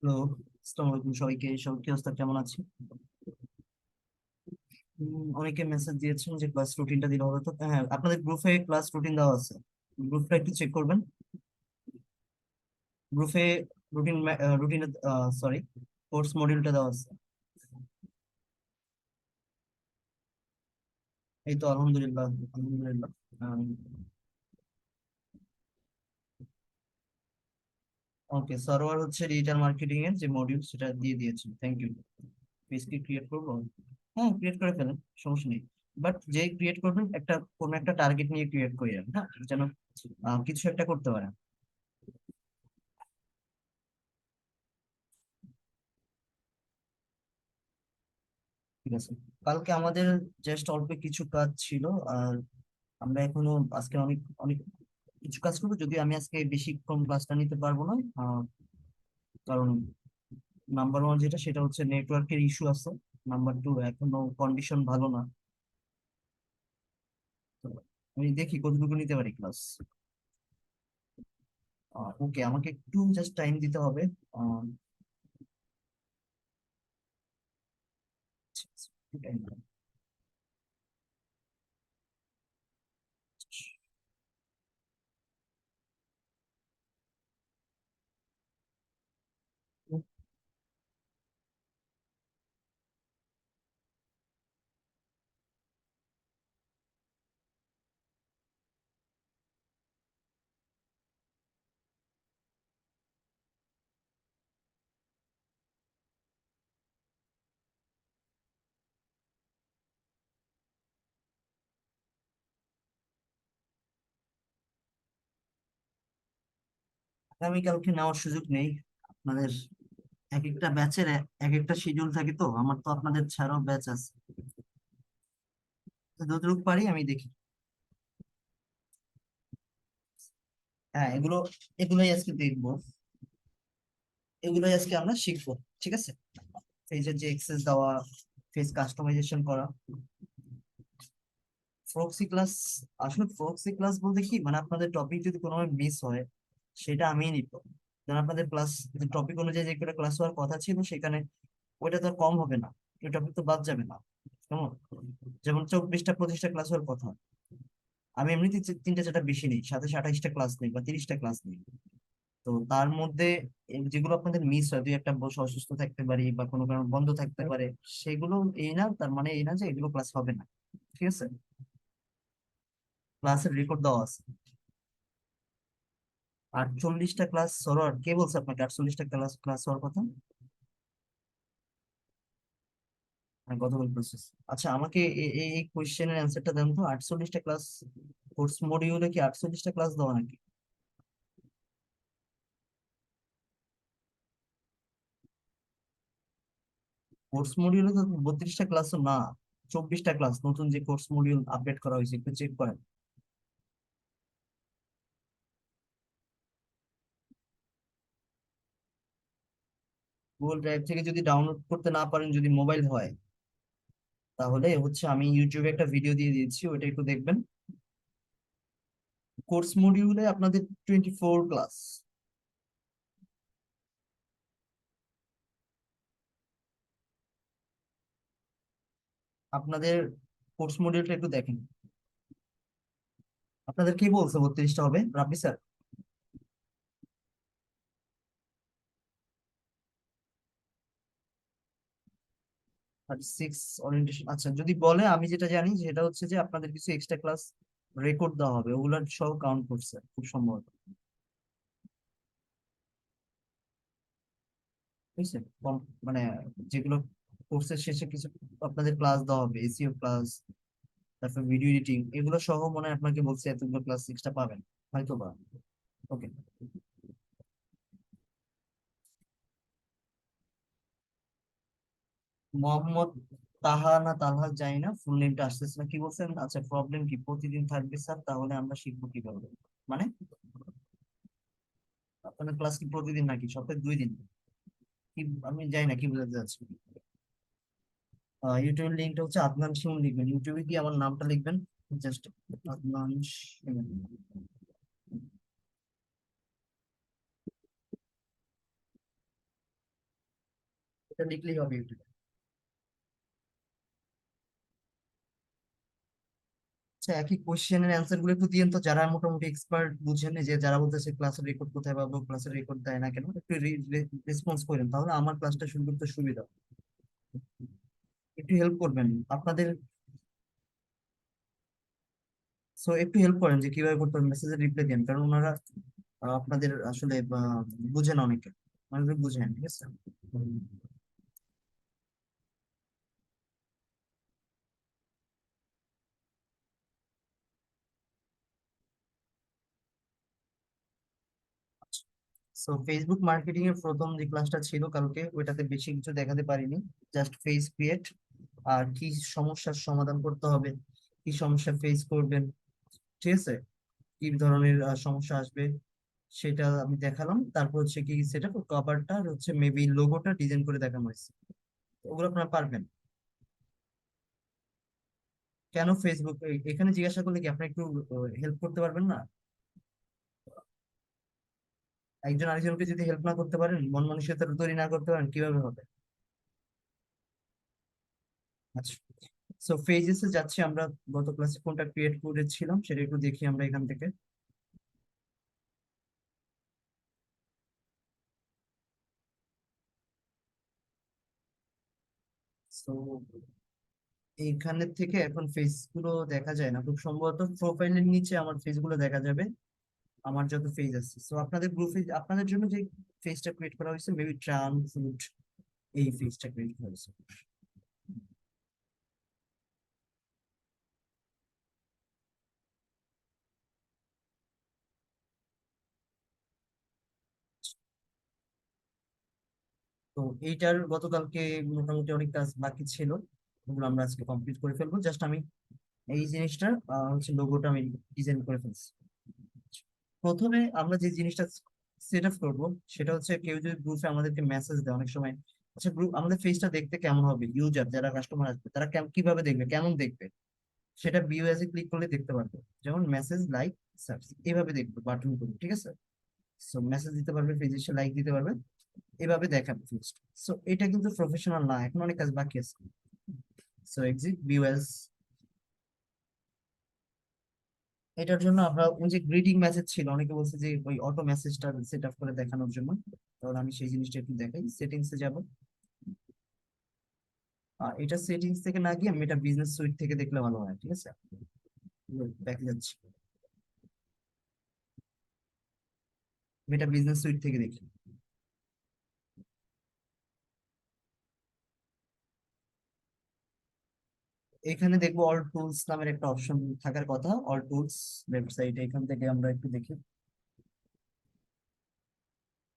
Hello, আসসালামু আলাইকুম সবাইকে। সবাই কি অবস্থা, কেমন আছে? অনেকে মেসেজ দিয়েছেন যে ক্লাস রুটিনটা দিলে হবে। তো হ্যাঁ, আপনাদের গ্রুপে ক্লাস রুটিন দেওয়া আছে। গ্রুপটা একটু চেক করবেন। গ্রুপে রুটিন রুটিনে সরি, কোর্স মডিউলটা দেওয়া আছে। এই তো আলহামদুলিল্লাহ, আলহামদুলিল্লাহ। ওকে, সার্ভার হচ্ছে ডিজিটাল মার্কেটিং এর যে মডিউল সেটা দিয়ে দিয়েছেন, থ্যাংক ইউ। পেজ কি ক্রিয়েট করবো? হ্যাঁ, ক্রিয়েট করে ফেলেন, সমস্যা নেই। বাট যে ক্রিয়েট করবেন একটা কোনো একটা টার্গেট নিয়ে ক্রিয়েট করেন, হ্যাঁ, যেন কিছু একটা করতে পারেন। ঠিক আছে, কালকে আমাদের জাস্ট অল্প কিছু কাজ ছিল। আর আমরা এখনো আজকে অনেক অনেক কিছু কাজ করবো, যদি আমি আজকে বেশিক্ষণ ক্লাসটা নিতে পারবো না। কারণ নাম্বার ওয়ান যেটা সেটা হচ্ছে নেটওয়ার্কের ইস্যু আছে। নাম্বার টু, এখনো কন্ডিশন ভালো না। তো আমি দেখি কতটুকু নিতে পারি ক্লাস। ওকে, আমাকে একটু জাস্ট টাইম দিতে হবে। আহ, একটু time দাও। আগামীকালকে নেওয়ার সুযোগ নেই আপনাদের। এক একটা ব্যাচের এক একটা শিডিউল থাকে, তো আমার তো আপনাদের ছাড়াও ব্যাচ আছে। তো যতটুকু পারি আমি দেখি। হ্যাঁ, এগুলোই আজকে দেখবো। এগুলোই আজকে আমরা শিখবো। ঠিক আছে, পেজের যে এক্সেস দেওয়া, পেজ কাস্টমাইজেশন করা, প্রক্সি ক্লাস। আসলে প্রক্সি ক্লাস বলতে কি, মানে আপনাদের টপিক যদি কোনোভাবে মিস হয় সেটা আমিই নিব। যেন আপনাদের ক্লাস টপিক অনুযায়ী যে একটা ক্লাস হওয়ার কথা ছিল সেখানে ওইটা তো আর কম হবে না, ওই টপিক তো বাদ যাবে না। কেমন? যেমন 24টা 25টা ক্লাস হওয়ার কথা, আমি এমনিতে তিনটা চারটা বেশি নেই, 27 28টা ক্লাস নেই বা 30টা ক্লাস নেই। তো তার মধ্যে যেগুলো আপনাদের মিস হয়, দুই একটা বসে অসুস্থ থাকতে পারি বা কোনো কারণ বন্ধ থাকতে পারে, সেগুলো এই না, তার মানে এই না যে এগুলো ক্লাস হবে না। ঠিক আছে, ক্লাসের রেকর্ড দেওয়া আছে। 48টা ক্লাস হওয়ার কে বলছে আপনাকে? 48টা ক্লাস ক্লাস হওয়ার কথা? আমি কথা বলতেছি। আচ্ছা, আমাকে এই কোয়েশ্চেনের অ্যান্সারটা দেন তো। 48টা ক্লাস কোর্স মডিউলে কি 48টা ক্লাস দেওয়া নাকি? কোর্স মডিউলে তো 32টা ক্লাসও না, 24টা ক্লাস নতুন যে কোর্স মডিউল আপডেট করা হয়েছে, একটু চেক করেন। গুগল ড্রাইভ থেকে যদি ডাউনলোড করতে না পারেন, যদি মোবাইল হয়, তাহলে হচ্ছে আমি ইউটিউবে একটা ভিডিও দিয়ে দিয়েছি, ওইটা একটু দেখবেন। কোর্স মডিউলে আপনাদের 24 ক্লাস। আপনাদের কোর্স মডিউলটা একটু দেখেন। আপনাদের কি বলছে 32টা হবে, রাব্বি স্যার? 36 ওরিয়েন্টেশন। আচ্ছা, যদি বলে, আমি যেটা জানি সেটা হচ্ছে যে আপনাদের কিছু এক্সট্রা ক্লাস রেকর্ড দেওয়া হবে, ওগুলার সহ কাউন্ট করছে খুব সম্ভবত। বুঝছেন? মানে যেগুলো কোর্সের শেষে কিছু আপনাদের ক্লাস দেওয়া হবে, এসইও ক্লাস, তারপর ভিডিও এডিটিং, এগুলো সহ মনে হয় আপনাকে বলছে এতগুলো ক্লাস এক্সট্রা পাবেন হয়তো বা। ওকে। মোহাম্মদ তাহা না তালহা, জানি না, ফুল নেমটা আসতেছে না। কি বলছেন? আচ্ছা, প্রবলেম কি প্রতিদিন থাকবে স্যার? তাহলে আমরা শিখবো কিভাবে? মানে আপনার ক্লাস কি প্রতিদিন নাকি সপ্তাহে 2 দিন? কি, আমি জানি না কি বোঝাতে চাচ্ছি। ইউটিউব লিঙ্কটা হচ্ছে আদনান শিমুল লিখবেন, ইউটিউবে গিয়ে আমার নামটা লিখবেন, জাস্ট আদনান শিমুল। এটা লিখলেই হবে ইউটিউবে। আচ্ছা, একই কোশ্চেনের অ্যান্সার গুলো একটু দিয়েন তো, যারা মোটামুটি এক্সপার্ট বুঝেন, যে যারা বলতেছে ক্লাসের রেকর্ড কোথায় পাবো, ক্লাসের রেকর্ড দেয় না কেন, একটু রেসপন্স করেন, তাহলে আমার ক্লাসটা শুরু করতে সুবিধা। একটু হেল্প করবেন আপনাদের। সো একটু হেল্প করেন যে কিভাবে করতে হবে, মেসেজের রিপ্লাই দেন, কারণ ওনারা আপনাদের আসলে বুঝেন অনেকে, অনেকে বুঝেন, ঠিক আছে। সো ফেসবুক মার্কেটিং এর প্রথম যে ক্লাসটা ছিল কালকে, ওইটাতে বেশি কিছু দেখাতে পারিনি। জাস্ট ফেস ক্রিয়েট, আর কি সমস্যার সমাধান করতে হবে, কি সমস্যা ফেস করবেন, ঠিক আছে, কি ধরনের সমস্যা আসবে, সেটা আমি দেখালাম। তারপর হচ্ছে কি, সেটা কভারটা হচ্ছে মেবি লোগোটা ডিজাইন করে দেখানো হয়েছে। তো ওগুলো আপনারা পারবেন। কেন ফেসবুক, এখানে জিজ্ঞাসা করলে কি আপনি একটু হেল্প করতে পারবেন না? একজন আরেকজনকে যদি হেল্প না করতে পারেন, মন মানসিকতা তৈরি না করতে পারেন, কিভাবে হবে? আচ্ছা, সো ফেজেসে যাচ্ছি আমরা। গত ক্লাসে কোনটা ক্রিয়েট করেছিলাম সেটা একটু দেখি আমরা এখান থেকে। সো এইখানে থেকে এখন ফেস গুলো দেখা যায় না, খুব সম্ভবত প্রোফাইলের নিচে আমার ফেস গুলো দেখা যাবে, আমার যত ফেজ আছে। সো আপনাদের গ্রুপে আপনাদের জন্য যে ফেজটা ক্রিয়েট করা হয়েছে, মেবি ট্রান ফুড, এই ফেজটা ক্রিয়েট করা হয়েছে। তো এইটার গতকালকে মোটামুটি অনেক কাজ বাকি ছিল, ওগুলো আমরা আজকে কমপ্লিট করে ফেলবো। জাস্ট আমি এই জিনিসটা হচ্ছে লোগোটা আমি ডিজাইন করে ফেলছি। প্রথমে আমরা যে জিনিসটা সেট আপ করবো, সেটা হচ্ছে কেউ যদি গ্রুপে আমাদেরকে মেসেজ দেয় অনেক সময়, আচ্ছা গ্রুপ আমাদের ফেসটা দেখতে কেমন হবে, ইউজার যারা কাস্টমার আসবে তারা কিভাবে দেখবে, কেমন দেখবে, সেটা ভিউ এসে ক্লিক করলে দেখতে পারবে। যেমন মেসেজ, লাইক, সার্চ, এইভাবে দেখবে বাটন করে, ঠিক আছে। সো মেসেজ দিতে পারবে, পেজে এসে লাইক দিতে পারবে, এভাবে দেখাবে ফিক্সড। সো এটা কিন্তু প্রফেশনাল না, এখন অনেক কাজ বাকি আছে। সো এক্সিট ভিউ এস, এটার জন্য আমরা ওই যে গ্রিটিং মেসেজ ছিল, অনেকে বলছে যে ওই অটো মেসেজটা সেট আপ করে দেখানোর জন্য। তাহলে আমি সেই জিনিসটা একটু দেখাই, সেটিংসে যাব। এটা সেটিংস থেকে না গিয়ে আমি এটা বিজনেস সুইট থেকে দেখলে ভালো হয়, ঠিক আছে। দেখে যাচ্ছি, আমি এটা বিজনেস সুইট থেকে দেখি। এখানে দেখবো অল টুলস নামের একটা অপশন থাকার কথা, অল টুলস ওয়েবসাইট, এখান থেকে আমরা একটু দেখি।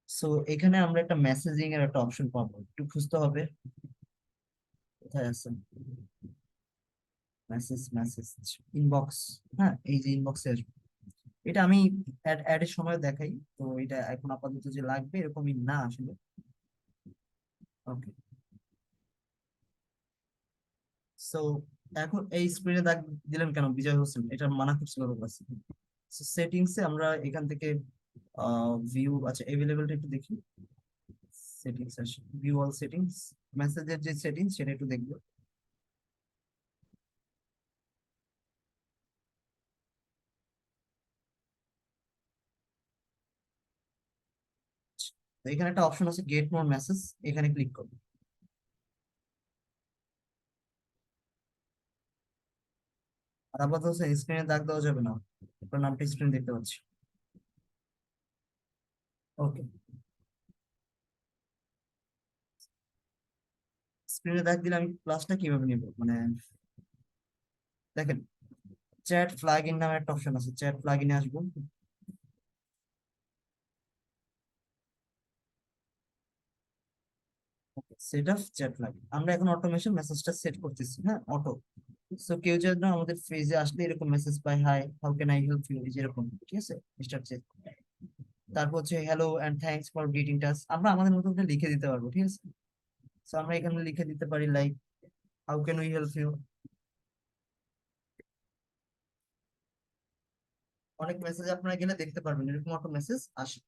সো এখানে আমরা একটা মেসেজিং এর একটা অপশন পাবো, একটু খুঁজতে হবে কোথায় আছে। Message, message, inbox. হ্যাঁ, এই যে ইনবক্সে আসবে, এটা আমি অ্যাড এর সময় দেখাই। তো এটা এখন আপাতত যে লাগবে এরকমই না আসলে। ওকে, সো এখন এই স্ক্রিনে দাগ দিলেন কেন বিজয় হোসেন, এটা মানা করছিল ওর কাছে। সেটিংসে আমরা এখান থেকে ভিউ, আচ্ছা এভেলেবলটা একটু দেখি। সেটিংস আসে, ভিউ অল সেটিংস, মেসেজের যে সেটিংস সেটা একটু দেখবো। তো এখানে একটা অপশন আছে গেট মোর মেসেজ, এখানে ক্লিক করবো। আর আপাতত স্ক্রিনে দাগ দেওয়া যাবে না, আপনার নামটা স্ক্রিন দেখতে পাচ্ছি। ওকে, স্ক্রিনে দাগ দিলে আমি ক্লাসটা কিভাবে নিব, মানে দেখেন, চ্যাট ফ্ল্যাগ ইন নামে একটা অপশন আছে, চ্যাট ফ্ল্যাগ ইনে আসবো। সেট আপ চ্যাট ফ্ল্যাগ, আমরা এখন অটোমেশন মেসেজটা সেট করতেছি, হ্যাঁ অটো। সো কেউ যেন আমাদের পেজে আসলে এরকম মেসেজ পায়, hi how can I help you, যেরকম, ঠিক আছে, স্টার্ট চেক। তারপর হচ্ছে hello and thanks for greetings, আমরা আমাদের মতো করে লিখে দিতে পারবো, ঠিক আছে। সো আমরা এখানে লিখে দিতে পারি like how can we help you. অনেক মেসেজ আপনারা গেলে দেখতে পারবেন এরকম অটো মেসেজ আসে,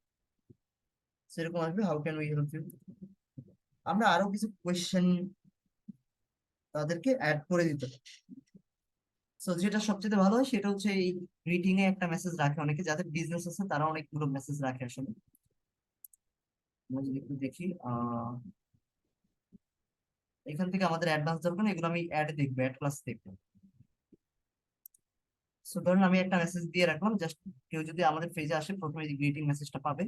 সেরকম আসবে how can we help you. আমরা আরো কিছু কোয়েশ্চেন তাদেরকে অ্যাড করে দিতে পারি। তো যেটা সবচেয়ে ভালো হয় সেটা হচ্ছে এই গ্রিটিং এ একটা মেসেজ রাখে অনেকে, যাদের বিজনেস আছে তারা অনেকগুলো মেসেজ রাখে আসলে। আমরা যদি একটু দেখি এখান থেকে আমাদের অ্যাডভান্স দরকার না, এগুলো আমি অ্যাড দেখবো, অ্যাড ক্লাস দেখবো। সো ধরুন আমি একটা মেসেজ দিয়ে রাখলাম, জাস্ট কেউ যদি আমাদের পেজে আসে প্রথমে যে গ্রিটিং মেসেজটা পাবে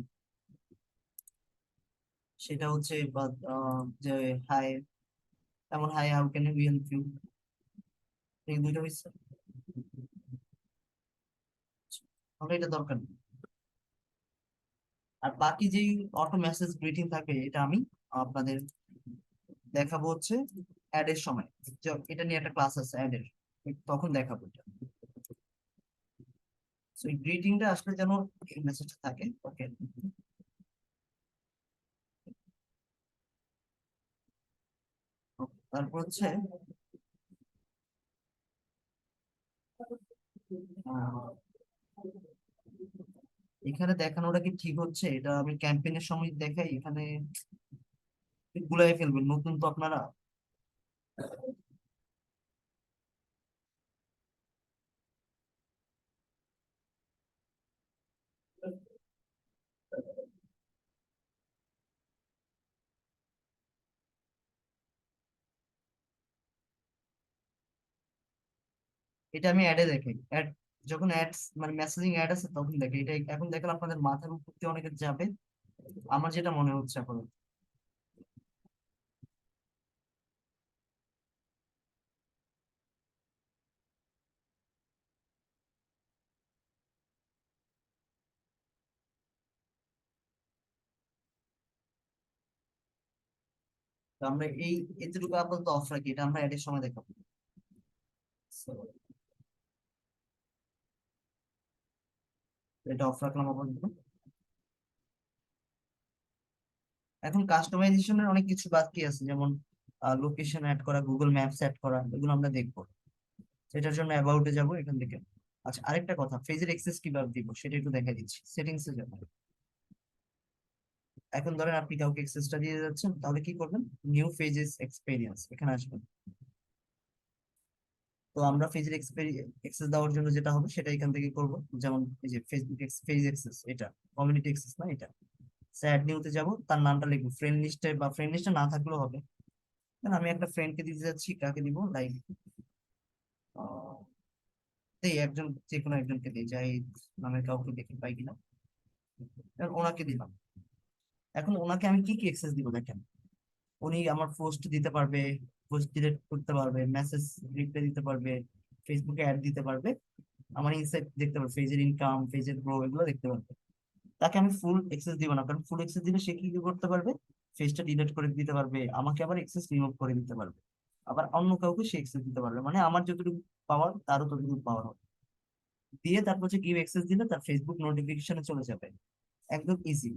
সেটা হচ্ছে যে হাই, এমন hi, how can we help you, এই দুইটা হচ্ছে। আমরা এটা দরকার নেই। আর বাকি যেই অটো মেসেজ গ্রিটিং থাকে এটা আমি আপনাদের দেখাবো হচ্ছে অ্যাড এর সময়। এটা নিয়ে একটা ক্লাস আছে অ্যাড এর, তখন দেখাবো এটা। সো এই গ্রিটিংটা আসলে যেন এই মেসেজটা থাকে। ওকে, তারপর হচ্ছে আহ, এখানে দেখানোটা কি ঠিক হচ্ছে, এটা আমি ক্যাম্পেইনের সময় দেখাই, এখানে গুলাই ফেলবেন নতুন তো আপনারা। এটা আমি অ্যাডে দেখাই, অ্যাড যখন অ্যাডস মানে মেসেজিং অ্যাড আছে তখন দেখে এটা। এখন দেখেন আপনাদের মাথার উপর দিয়ে অনেকে যাবে, আমার যেটা মনে হচ্ছে এখন। তো আমরা এই এতটুকু আপাতত অফ রাখি, এটা আমরা অ্যাডের সময় দেখাবো। So, এটা অফ রাখলাম আপাতত। এখন কাস্টমাইজেশনের অনেক কিছু বাকি আছে, যেমন লোকেশন অ্যাড করা, গুগল ম্যাপস অ্যাড করা, এগুলো আমরা দেখবো। সেটার জন্য অ্যাবাউটে যাব এখান থেকে। আচ্ছা, আরেকটা কথা, ফেজের এক্সেস কিভাবে দিব সেটা একটু দেখা দিচ্ছি। সেটিংসে যাব। এখন ধরেন আপনি কাউকে এক্সেসটা দিয়ে যাচ্ছেন, তাহলে কি করবেন? নিউ পেজেস এক্সপেরিয়েন্স এখানে আসবেন। তো আমরা ফেজের এক্সেস দেওয়ার জন্য যেটা হবে সেটা এখান থেকে করব। যেমন এই যে ফেসবুক পেজ এক্সেস, এটা কমিউনিটি এক্সেস না, এটা স্যাড নিউতে যাব, তার নামটা লিখবো ফ্রেন্ড লিস্টে, বা ফ্রেন্ড লিস্টে না থাকলেও হবে। কারণ আমি একটা ফ্রেন্ডকে দিতে যাচ্ছি, কাকে দিব? লাইক এই একজন, যে কোনো একজনকে দিই, যাই নামের কাউকে দেখে পাই কিনা, কারণ ওনাকে দিলাম। এখন ওনাকে আমি কি কি অ্যাক্সেস দিব দেখেন। উনি আমার পোস্ট দিতে পারবে, পোস্ট ডিলিট করতে পারবে, মেসেজ রিপ্লাই দিতে পারবে, ফেসবুকে অ্যাড দিতে পারবে, আমার ইনসাইট দেখতে পারবে, পেজের ইনকাম, পেজের গ্রো, এগুলো দেখতে পারবে। তাকে আমি ফুল অ্যাক্সেস দিব না, কারণ ফুল অ্যাক্সেস দিলে সে কি কি করতে পারবে? পেজটা ডিলিট করে দিতে পারবে, আমাকে আবার অ্যাক্সেস রিমুভ করে দিতে পারবে, আবার অন্য কাউকে সে অ্যাক্সেস দিতে পারবে। মানে আমার যতটুকু পাওয়ার তারও ততটুকু পাওয়ার হবে। দিয়ে তারপর হচ্ছে গিভ অ্যাক্সেস দিলে তার ফেসবুক নোটিফিকেশনে চলে যাবে, একদম ইজি।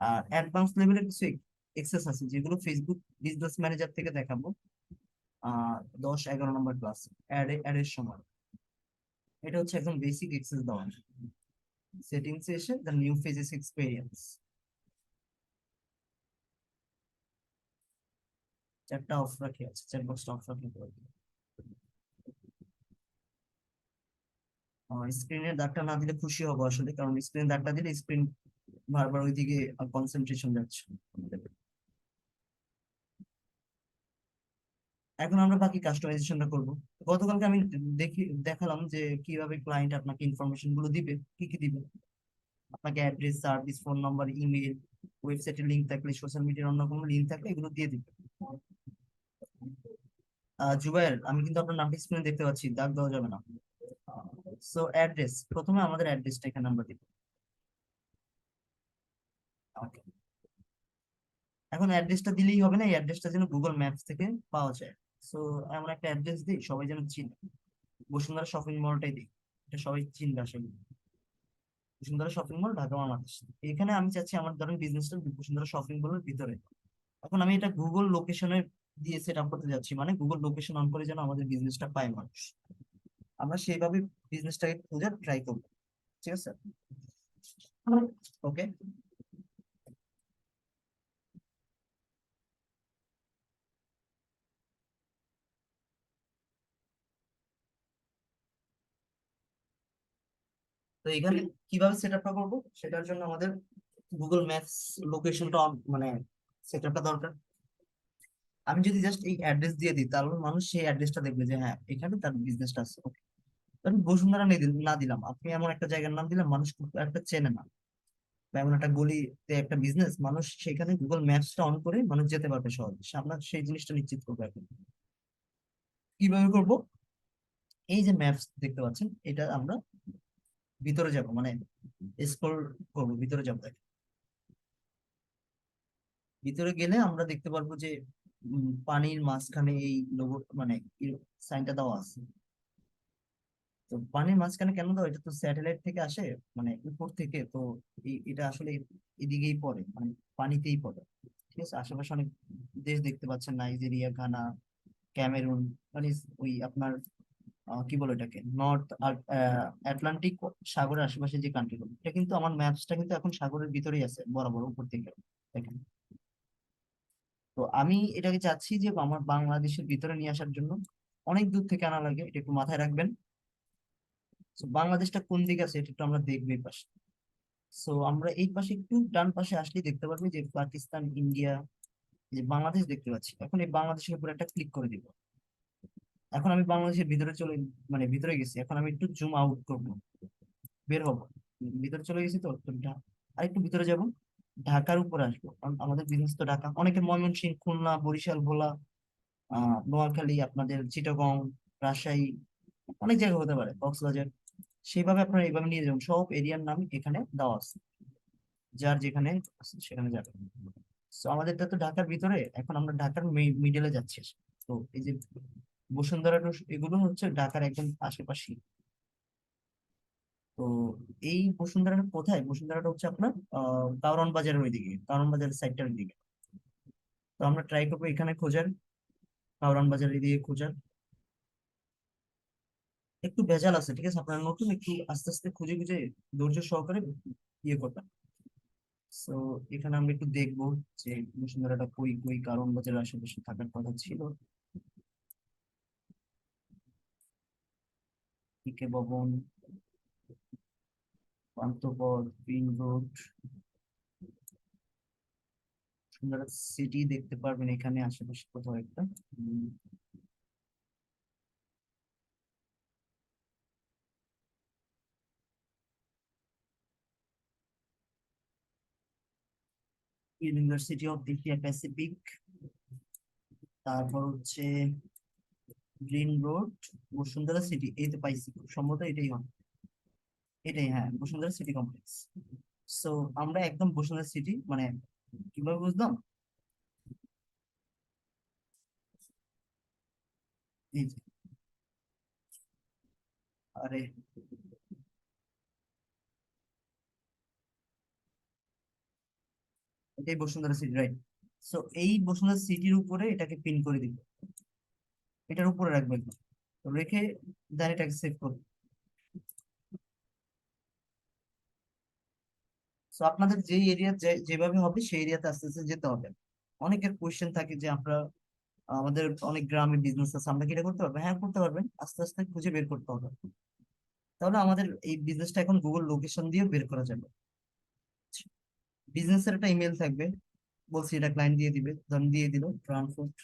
আর অ্যাডভান্স লেভেলের কিছু এক্সেস আছে যেগুলো ফেসবুক বিজনেস ম্যানেজার থেকে দেখাবো। 10-11 নম্বর ক্লাস অ্যাডের সময়। এটা হচ্ছে একদম বেসিক এক্সেস দেওয়া। সেটিংস এ এসে দ্য নিউ ফেজেস এক্সপেরিয়েন্স, চ্যাটটা অফ রাখি, আছে চ্যাট বক্সটা অফ রাখি। স্ক্রিনের দাগটা না দিলে খুশি হবো আসলে, কারণ স্ক্রিনের দাগটা দিলে স্ক্রিন বারবার ওইদিকে কনসেন্ট্রেশন যাচ্ছে। এখন আমরা বাকি কাস্টমাইজেশনটা করব। গতকালকে আমি দেখালাম যে কিভাবে ক্লায়েন্ট আপনাকে ইনফরমেশন গুলো দিবে, কি কি দিবে। আপনাকে address, service, phone number, email, ওয়েবসাইটের লিংক থাকলে, সোশ্যাল মিডিয়ার অন্য কোনো লিংক থাকলে এগুলো দিয়ে দিবে। জুবায়ের, আমি কিন্তু আপনার নামটা স্ক্রিনে দেখতে পাচ্ছি, দাগ দেওয়া যাবে না। সো অ্যাড্রেস, প্রথমে আমাদের অ্যাড্রেসটা এখানে আমরা দিব। Okay. এখন অ্যাড্রেসটা দিলেই হবে না, এই অ্যাড্রেসটা যেন গুগল ম্যাপস থেকে পাওয়া যায়। সো এমন একটা অ্যাড্রেস দিই সবাই যেন চিনে, বসুন্ধরা শপিং মলটাই দিই, এটা সবাই চিনবে আসলে। Bashundhara shopping mall, Dhaka Bangladesh. এখানে আমি চাচ্ছি আমার ধরেন বিজনেসটা বসুন্ধরা শপিং মলের ভিতরে। এখন আমি এটা গুগল লোকেশনে দিয়ে সেট আপ করতে যাচ্ছি, মানে গুগল লোকেশন অন করে যেন আমাদের বিজনেসটা পায় মানুষ। আমরা সেইভাবে বিজনেসটাকে খোঁজার ট্রাই করবো। ঠিক আছে, ওকে। তো এখানে কিভাবে সেট আপটা করবো সেটার জন্য আমাদের গুগল ম্যাপস লোকেশনটা মানে সেট আপটা দরকার। আমি যদি জাস্ট এই অ্যাড্রেস দিয়ে দিই তাহলে মানুষ সেই অ্যাড্রেসটা দেখবে যে হ্যাঁ এখানে তার বিজনেসটা আছে। Okay, আমি বসুন্ধরা না দিলাম, আপনি এমন একটা জায়গার নাম দিলাম মানুষ খুব একটা চেনে না, বা এমন একটা গলিতে একটা বিজনেস মানুষ সেখানে গুগল ম্যাপসটা অন করে মানুষ যেতে পারবে সহজে। আমরা সেই জিনিসটা নিশ্চিত করবো এখন। কিভাবে করব? এই যে ম্যাপস দেখতে পাচ্ছেন এটা আমরা ভিতরে যাব, মানে স্ক্রল করবো ভিতরে যাব। ভিতরে গেলে আমরা দেখতে পারবো যে পানির মাঝখানে এই লোগো মানে সাইনটা দেওয়া আছে। তো পানির মাঝখানে কেন দেওয়া? এটা তো স্যাটেলাইট থেকে আসে, মানে উপর থেকে তো এটা আসলে এদিকেই পড়ে, মানে পানিতেই পড়ে। ঠিক আছে, আশেপাশে অনেক দেশ দেখতে পাচ্ছেন, নাইজেরিয়া, ঘানা, ক্যামেরুন, মানে ওই আপনার কি বলে এটাকে, নর্থ আটলান্টিক সাগরের আশেপাশে যে কান্ট্রিগুলো, এটা কিন্তু আমার ম্যাপসটা কিন্তু এখন সাগরের ভিতরেই আছে বরাবর উপর থেকে দেখেন। তো আমি এটাকে চাচ্ছি যে আমার বাংলাদেশের ভিতরে নিয়ে আসার জন্য। অনেক দূর থেকে আনা লাগে, এটা একটু মাথায় রাখবেন। তো বাংলাদেশটা কোন দিকে আছে এটা একটু আমরা দেখবো এই পাশে। সো আমরা এই পাশে একটু ডান পাশে আসলেই দেখতে পারবো যে পাকিস্তান, ইন্ডিয়া, যে বাংলাদেশ দেখতে পাচ্ছি। এখন এই বাংলাদেশের উপর একটা ক্লিক করে দিব। এখন আমি বাংলাদেশের ভিতরে মানে ভিতরে গেছি। এখন আমি একটু জুম আউট করবো, বের হবো। ভিতরে চলে গেছি তো আর একটু ভিতরে যাব, ঢাকার উপরে আসবো, কারণ আমাদের বিজনেস তো ঢাকা। অনেকে ময়মনসিংহ, খুলনা, বরিশাল, ভোলা, নোয়াখালী, আপনাদের চিটাগং, রাজশাহী, অনেক জায়গা হতে পারে, কক্সবাজার। সেইভাবে আপনারা এইভাবে নিয়ে যাবেন, সব এরিয়ার নাম এখানে দেওয়া আছে, যার যেখানে আছে সেখানে যাবেন। তো আমাদেরটা তো ঢাকার ভিতরে, এখন আমরা ঢাকার মিডলে যাচ্ছি। তো এই যে বসুন্ধরা এগুলো হচ্ছে ঢাকার একদম আশেপাশে। তো এই বসুন্ধরাটা কোথায়? বসুন্ধরাটা হচ্ছে আপনার কারওয়ান বাজারের ওইদিকে, কারওয়ান বাজারের সাইডটার দিকে। তো আমরা ট্রাই করবো এখানে খোঁজার, কারওয়ান বাজারের দিকে খোঁজার। একটু ভেজাল আছে, ঠিক আছে, আপনারা নতুন, একটু আস্তে আস্তে খুঁজে খুঁজে ধৈর্য সহকারে ইয়ে করবেন। তো এখানে আমরা একটু দেখবো যে বসুন্ধরাটা কই কই কারণ বাজারের আশেপাশে থাকার কথা ছিল। পিকে ভবন, Panthapath, green road, Bashundhara city দেখতে পারবেন এখানে আশেপাশে কোথাও একটা। ইউনিভার্সিটি অফ এশিয়া প্যাসিফিক, তারপর হচ্ছে গ্রিন রোড, বসুন্ধরা সিটি, এই তো পাইছি, খুব সম্ভবত এটাই হবে। এটাই, হ্যাঁ, বসুন্ধরা সিটি কমপ্লেক্স। সো আমরা একদম বসুন্ধরা সিটি, মানে কিভাবে বুঝলাম? এই যে, আরে এটাই বসুন্ধরা সিটি, রাইট। সো এই বসুন্ধরা সিটির উপরে এটাকে পিন করে দিব, এটার উপরে রাখবো একদম। তো রেখে দেন এটাকে সেভ করবো। সো আপনাদের যে এরিয়া যেভাবে হবে সেই এরিয়াতে আস্তে আস্তে যেতে হবে। অনেকের কোয়েশ্চেন থাকে যে আমরা, আমাদের অনেক গ্রামে বিজনেস আছে, আমরা কি এটা করতে পারবো? হ্যাঁ করতে পারবেন, আস্তে আস্তে খুঁজে বের করতে হবে। তাহলে আমাদের এই বিজনেসটা এখন গুগল লোকেশন দিয়ে বের করা যাবে। বিজনেসের একটা ইমেল থাকবে, বলছি এটা ক্লায়েন্ট দিয়ে দিবে, ধরেন দিয়ে দিল ট্রান্সপোর্ট,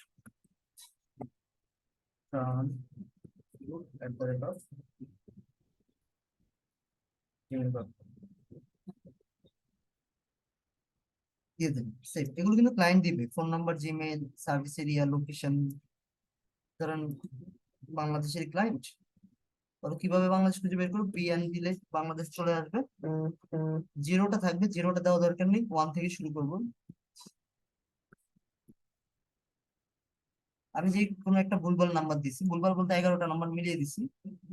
দিয়ে দেন সেভ। এগুলো কিন্তু ক্লায়েন্ট দিবে, phone number, Gmail, service area, location. ধরেন বাংলাদেশের ক্লায়েন্ট, তবে কিভাবে বাংলাদেশ খুঁজে বের করবো? বিএন দিলে বাংলাদেশ চলে আসবে। জিরোটা থাকবে, জিরোটা দেওয়া দরকার নেই, ওয়ান থেকে শুরু করবো। আমি যে কোনো একটা ভুলভাল নাম্বার দিছি, ভুলভাল বলতে 11টা নাম্বার মিলিয়ে দিছি,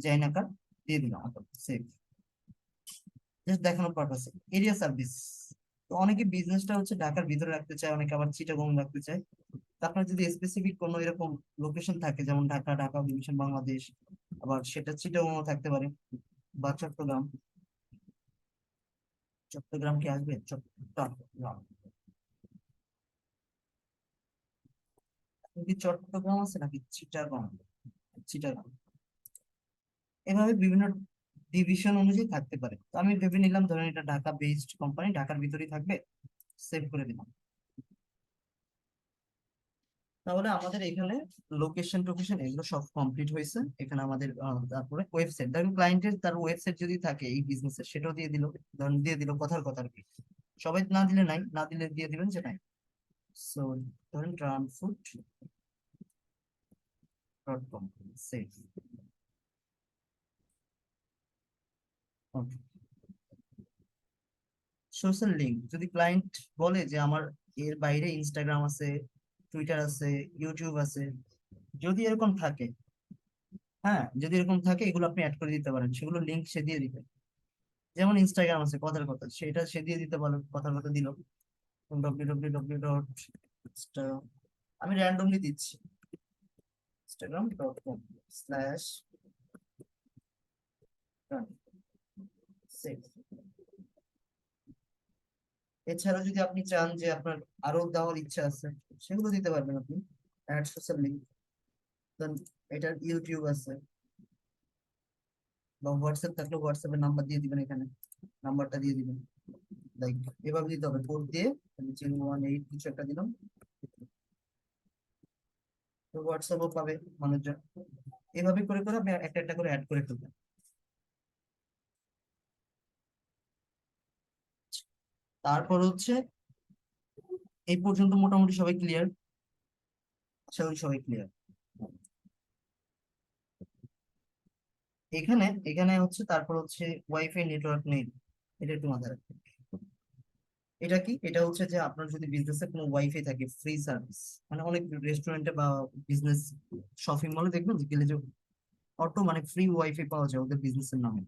যাই না কার, দিয়ে দিলাম সেভ, জাস্ট দেখানোর পারপাসে। এরিয়া সার্ভিস, তো অনেকে বিজনেসটা হচ্ছে ঢাকার ভিতরে রাখতে চায়, অনেকে আবার চিটাগং রাখতে চায়। তো আপনার যদি স্পেসিফিক কোনো এরকম লোকেশন থাকে, যেমন ঢাকা, ঢাকা ডিভিশন বাংলাদেশ, আবার সেটা চিটাগং থাকতে পারে, বা চট্টগ্রাম। চট্টগ্রাম কি আসবে? চট্টগ্রাম, এখন কি চট্টগ্রাম আছে নাকি চিটাগং? চিটাগং। এভাবে বিভিন্ন ডিভিশন অনুযায়ী থাকতে পারে। তো আমি ভেবে নিলাম ধরেন এটা ঢাকা বেসড কোম্পানি, ঢাকার ভিতরেই থাকবে, সেভ করে দিলাম। তাহলে আমাদের এখানে লোকেশন টোকেশন এগুলো সব কমপ্লিট হয়েছে। এখানে আমাদের তারপরে ওয়েবসাইট, ধরুন ক্লায়েন্টের তার ওয়েবসাইট যদি থাকে এই বিজনেসের, সেটাও দিয়ে দিল। ধরুন দিয়ে দিল, কথার কথা আর কি, সবাই না দিলে নাই, না দিলে দিয়ে দিবেন যে নাই। সো ধরেন tranfood.com, সেভ। সোশ্যাল লিঙ্ক যদি ক্লায়েন্ট বলে যে আমার এর বাইরে ইনস্টাগ্রাম আছে, টুইটার আছে, ইউটিউব আছে, যদি এরকম থাকে, হ্যাঁ যদি এরকম থাকে এগুলো আপনি অ্যাড করে দিতে পারেন, সেগুলো লিঙ্ক সে দিয়ে দিবে। যেমন ইনস্টাগ্রাম আছে কথার কথা, সেটা সে দিয়ে দিতে পারলো, কথার কথা দিল www. আমি র্যান্ডমলি দিচ্ছি instagram.com/, এছাড়া যদি আপনি চান যে আপনার আরো দেওয়ার ইচ্ছা আছে, সেগুলো দিতে পারবেন আপনি, অ্যাড সোশ্যাল লিঙ্ক। এটার ইউটিউব আছে, বা হোয়াটসঅ্যাপ থাকলে হোয়াটসঅ্যাপের নাম্বার দিয়ে দিবেন, এখানে নাম্বারটা দিয়ে দিবেন। লাইক এভাবে দিতে হবে, কোড দিয়ে 018 কিছু একটা দিলাম, তো হোয়াটসঅ্যাপও পাবে মানুষজন। এভাবে করে করে আপনি একটা একটা করে অ্যাড করে ফেলবেন। তারপর হচ্ছে এই পর্যন্ত মোটামুটি সবাই ক্লিয়ার, আশা করি সবাই ক্লিয়ার। এখানে এখানে হচ্ছে তারপর হচ্ছে ওয়াইফাই নেটওয়ার্ক নেই, এটা একটু মাথায় রাখবেন। এটা কি, এটা হচ্ছে যে আপনার যদি বিজনেসে কোনো ওয়াইফাই থাকে, ফ্রি সার্ভিস, মানে অনেক রেস্টুরেন্টে বা বিজনেস শপিং মলে দেখবেন যে গেলে যে অটো মানে ফ্রি ওয়াইফাই পাওয়া যায় ওদের বিজনেসের নামে,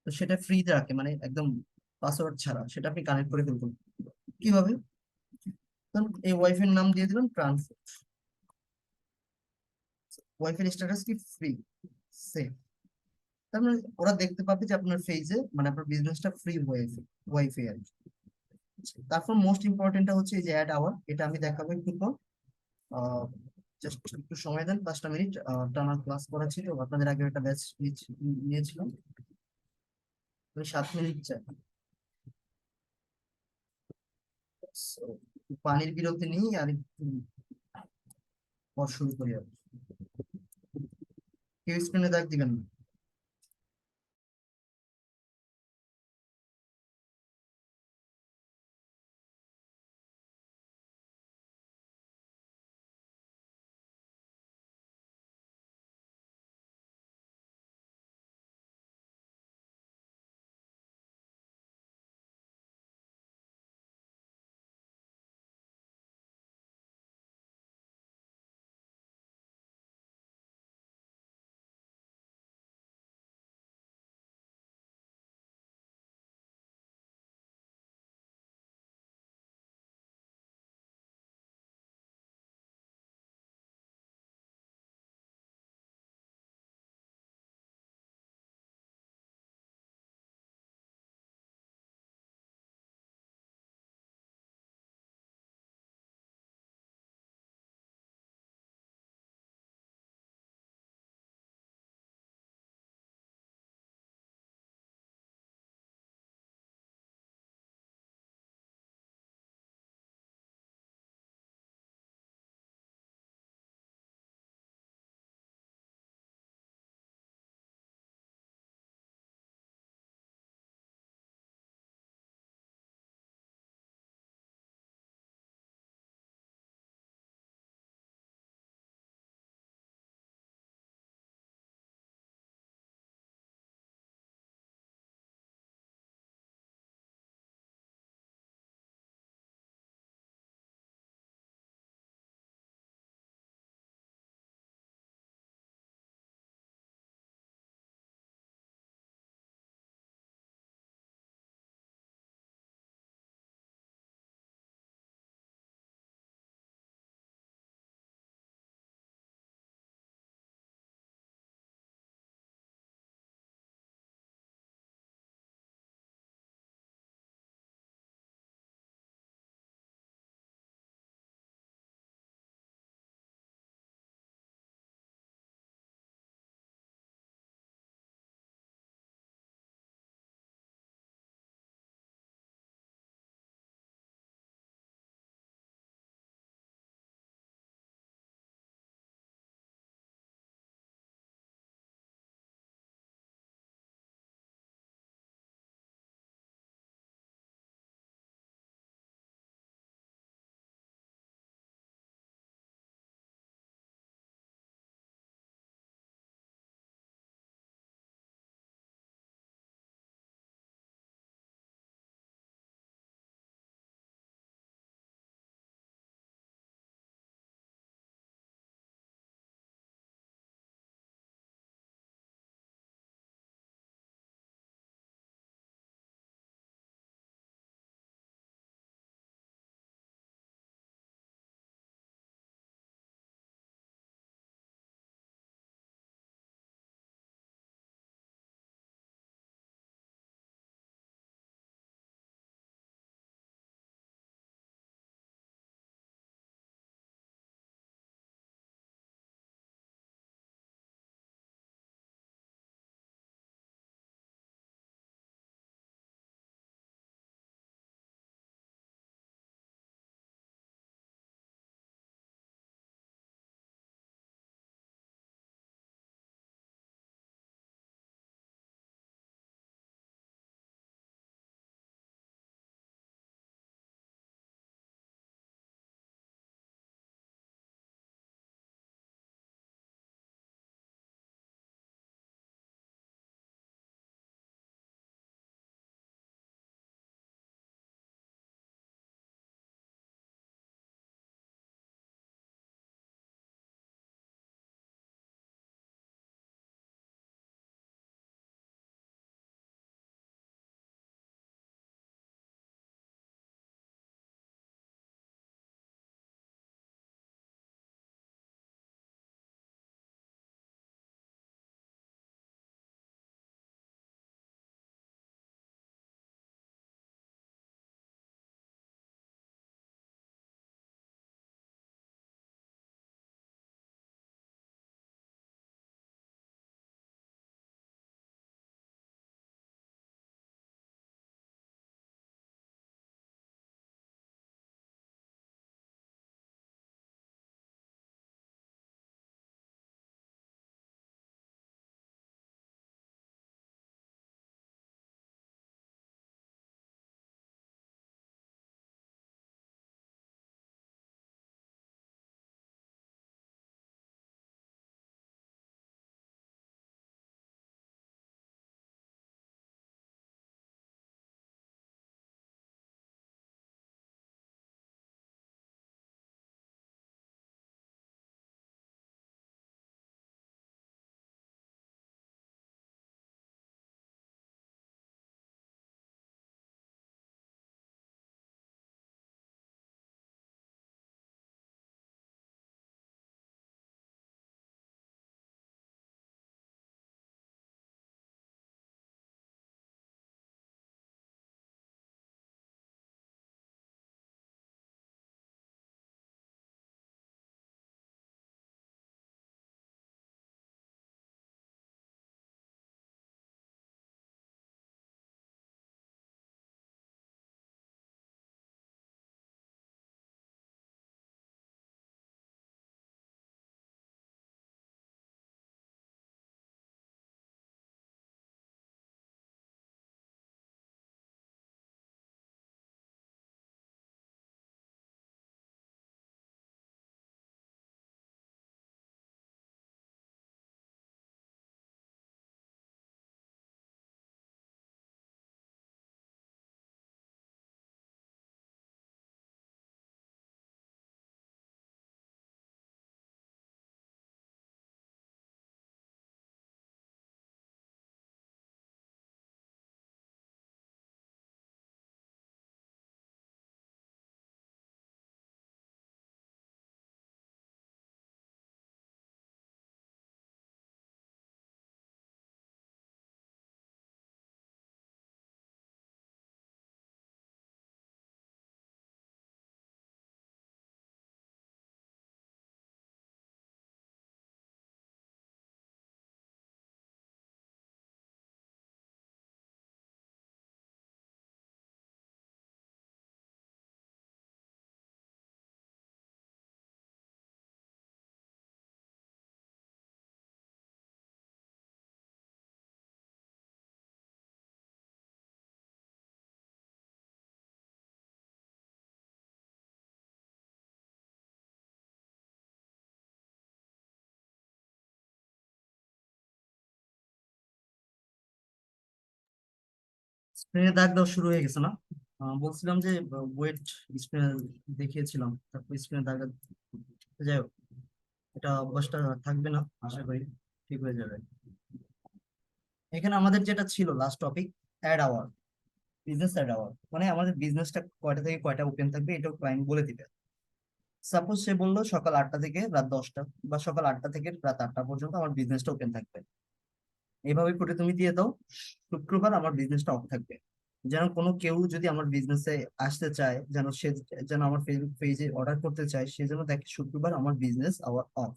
তো সেটা ফ্রিতে রাখে, মানে একদম পাসওয়ার্ড ছাড়া সেটা আপনি কানেক্ট করে ফেলবেন। কিভাবে? ধরুন এই ওয়াইফাই এর নাম দিয়ে দিলাম ট্রান্সফার, ওয়াইফাই স্ট্যাটাস কি ফ্রি, সেভ। তার মানে ওরা দেখতে পাবে যে আপনার ফেজে মানে আপনার বিজনেসটা ফ্রি ওয়াইফাই, ওয়াইফাই আর কি। তারপর মোস্ট ইম্পর্টেন্টটা হচ্ছে এই যে অ্যাড আওয়ার, এটা আমি দেখাবো একটু পর। জাস্ট একটু সময় দেন, 5টা মিনিট টানা ক্লাস করা ছিল, আপনাদের আগে একটা ব্যাচ নিয়েছিলাম, আমি 7 মিনিট চাই। So, পানির বিরতি নিই আর একটু পর শুরু করি আর কি। কেউ স্ক্রিনে দাগ দিবেন না। স্ক্রিনে দাগ দেওয়া শুরু হয়ে গেছে না? বলছিলাম যে ওয়েট স্ক্রিনে দেখিয়েছিলাম, তারপর স্ক্রিনে দাগ যাই হোক, এটা অভ্যাসটা থাকবে না, আশা করি ঠিক হয়ে যাবে। এখানে আমাদের যেটা ছিল last topic, add hour, business add hour, মানে আমাদের বিজনেসটা কয়টা থেকে কয়টা ওপেন থাকবে এটাও ক্লায়েন্ট বলে দিবে। সাপোজ সে বললো সকাল 8টা থেকে রাত 10টা, বা সকাল 8টা থেকে রাত 8টা পর্যন্ত আমার বিজনেসটা ওপেন থাকবে। এইভাবে করে তুমি দিয়ে দাও, শুক্রবার আমার বিজনেসটা অফ থাকবে। যেন কোনো কেউ যদি আমার বিজনেসে আসতে চায়, যেন সে যেন আমার ফেসবুক পেজে অর্ডার করতে চায়, সে যেন দেখে শুক্রবার আমার বিজনেস আওয়ার অফ।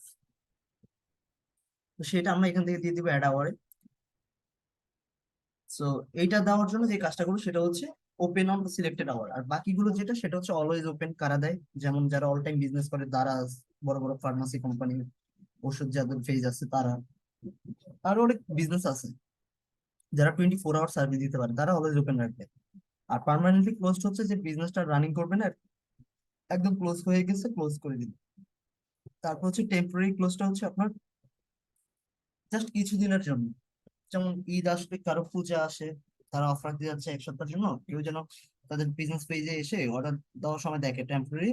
তো সেটা আমরা এখান থেকে দিয়ে দিব অ্যাড আওয়ারে। সো এইটা দেওয়ার জন্য যে কাজটা করবো সেটা হচ্ছে ওপেন অন সিলেক্টেড আওয়ার, আর বাকিগুলো যেটা সেটা হচ্ছে অলওয়েজ ওপেন কারা দেয়, যেমন যারা অল টাইম বিজনেস করে, দারাজ, বড় বড় ফার্মাসি কোম্পানি, ওষুধ যাদের পেজ আছে তারা, আরো অনেক বিজনেস আছে যারা 24 আওয়ার সার্ভিস দিতে পারে, তারা অলওয়েজ ওপেন রাখবে। আর পার্মানেন্টলি ক্লোজড হচ্ছে যে বিজনেসটা রানিং করবে না, একদম ক্লোজ হয়ে গেছে, ক্লোজ করে দিন। তারপর হচ্ছে টেম্পোরারি ক্লোজটা হচ্ছে আপনার জাস্ট কিছুদিনের জন্য, যেমন ঈদ আসবে, কারো পূজা আসে, তারা অফার দিয়ে যাচ্ছে 1 সপ্তাহের জন্য, কেউ যেন তাদের বিজনেস পেজে এসে অর্ডার দেওয়ার সময় দেখে টেম্পোরারি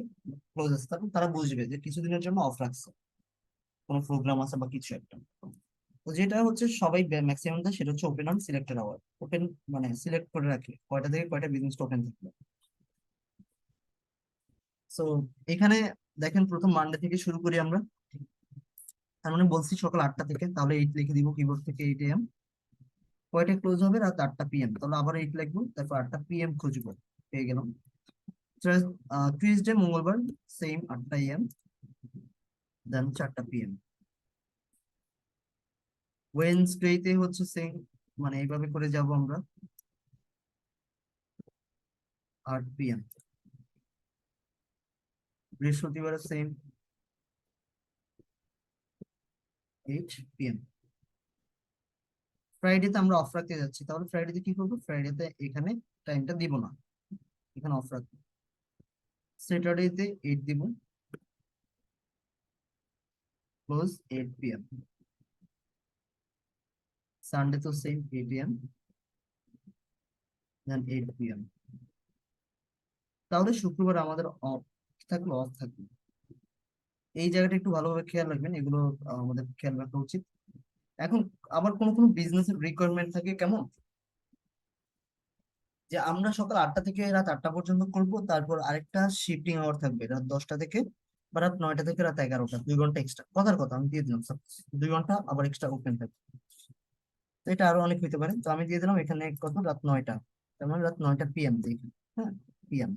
ক্লোজ আছে, তারপর তারা বুঝবে যে কিছুদিনের জন্য অফ রাখছে, কোনো প্রোগ্রাম আছে বা কিছু একটা। তো যেটা হচ্ছে সবাই ম্যাক্সিমাম দেয় সেটা হচ্ছে open on selected hour, open মানে সিলেক্ট করে রাখে কয়টা থেকে কয়টা বিজনেস ওপেন থাকবে। সো এখানে দেখেন প্রথম মানডে থেকে শুরু করি আমরা। তার মানে বলছি সকাল 8টা থেকে, তাহলে 8 লিখে দিব কিবোর্ড থেকে, 8 AM। কয়টা ক্লোজ হবে? রাত 8টা PM, তাহলে আবার 8 লিখবো, তারপর 8টা PM খুঁজবো, পেয়ে গেলাম। টিউসডে মঙ্গলবার সেম 8টা AM, দেন 4টা PM। ওয়েনসডেতে হচ্ছে সেম, মানে এইভাবে করে যাব আমরা, 8 PM। বৃহস্পতিবার সেম, 8 PM। ফ্রাইডেতে আমরা অফ রাখতে যাচ্ছি, তাহলে ফ্রাইডেতে কি করবো? ফ্রাইডেতে এখানে টাইমটা দিব না, এখানে অফ রাখবো। স্যাটারডেতে 8 দিব, ক্লোজ 8 PM। সানডে তো সেম, 8 AM, দেন 8 PM। তাহলে শুক্রবার আমাদের অফ থাকলো, অফ থাকলো। এই জায়গাটা একটু ভালোভাবে খেয়াল রাখবেন, এগুলো আমাদের খেয়াল রাখা উচিত। এখন আবার কোন কোন বিজনেসের রিকোয়ারমেন্ট থাকে কেমন, যে আমরা সকাল 8টা থেকে রাত 8টা পর্যন্ত করব, তারপর আরেকটা শিফটিং আওয়ার থাকবে রাত 10টা থেকে, বা রাত 9টা থেকে রাত 11টা, 2 ঘন্টা এক্সট্রা, কথার কথা আমি দিয়ে দিলাম, 2 ঘন্টা আবার এক্সট্রা ওপেন থাকবে। তো এটা আরো অনেক হইতে পারে, তো আমি দিয়ে দিলাম এখানে কত, রাত 9টা, তার মানে রাত 9টা PM দেখি। হ্যাঁ, PM।